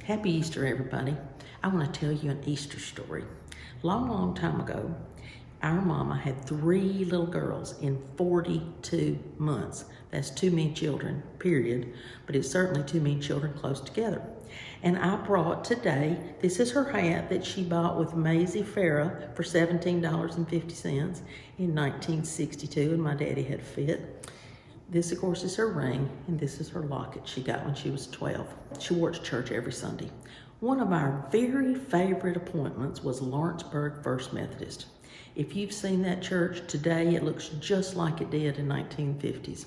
Happy Easter, everybody. I want to tell you an Easter story. Long time ago, our mama had 3 little girls in 42 months. That's too many children, period, but it's certainly too many children close together. And I brought today, this is her hat that she bought with Maisie Farah for $17.50 in 1962, and my daddy had a fit. This, of course, is her ring, and this is her locket she got when she was 12. She wore it to church every Sunday. One of our very favorite appointments was Lawrenceburg First Methodist. If you've seen that church today, it looks just like it did in 1950s.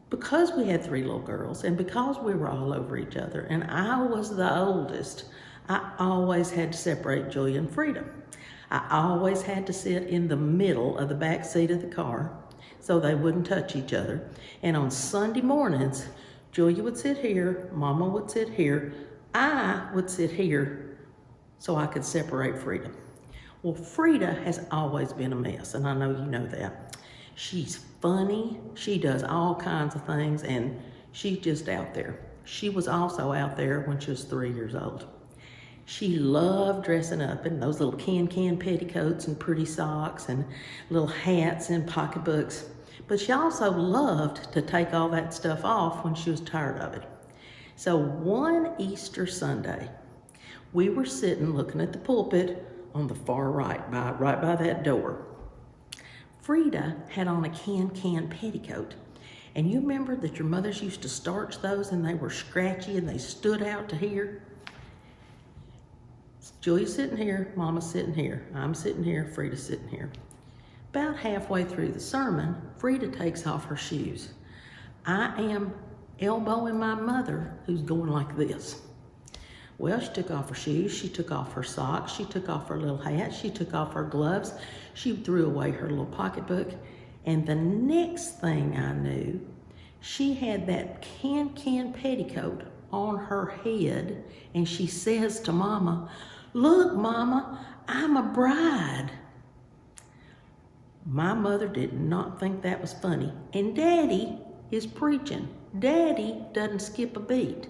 Because we had 3 little girls, and because we were all over each other, and I was the oldest, I always had to separate Julia and Frida. I always had to sit in the middle of the back seat of the car, so they wouldn't touch each other. And on Sunday mornings, Julia would sit here, Mama would sit here, I would sit here so I could separate Frida. Well, Frida has always been a mess, and I know you know that. She's funny, she does all kinds of things, and she's just out there. She was also out there when she was 3 years old. She loved dressing up in those little can petticoats and pretty socks and little hats and pocketbooks. But she also loved to take all that stuff off when she was tired of it. So one Easter Sunday, we were sitting looking at the pulpit on the far right, right by that door. Frida had on a can petticoat. And you remember that your mothers used to starch those and they were scratchy and they stood out to here? Julia's sitting here, Mama's sitting here, I'm sitting here, Frida's sitting here. About halfway through the sermon, Frida takes off her shoes. I am elbowing my mother, who's going like this. Well, she took off her shoes, she took off her socks, she took off her little hat, she took off her gloves, she threw away her little pocketbook, and the next thing I knew, she had that can petticoat on her head, and she says to Mama, "Look, Mama, I'm a bride." My mother did not think that was funny, and Daddy is preaching. Daddy doesn't skip a beat.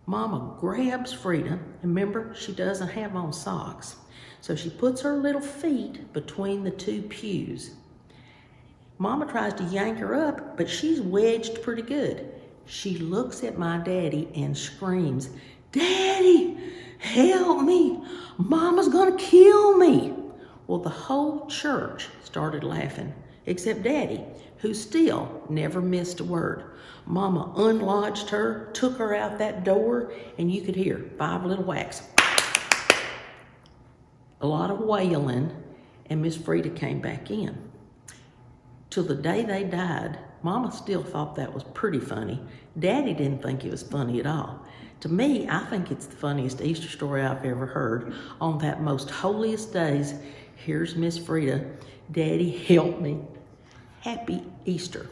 Mama grabs Frida, and remember, she doesn't have on socks, so she puts her little feet between the 2 pews. Mama tries to yank her up, but she's wedged pretty good. She looks at my daddy and screams, "Daddy, help me! Mama's gonna kill me!" Well, the whole church started laughing, except Daddy, who still never missed a word. Mama unlodged her, took her out that door, and you could hear 5 little whacks. A lot of wailing, and Miss Frida came back in. Till the day they died, Mama still thought that was pretty funny. Daddy didn't think it was funny at all. To me, I think it's the funniest Easter story I've ever heard. On that most holiest days, here's Miss Frida, "Daddy, help me." Happy Easter.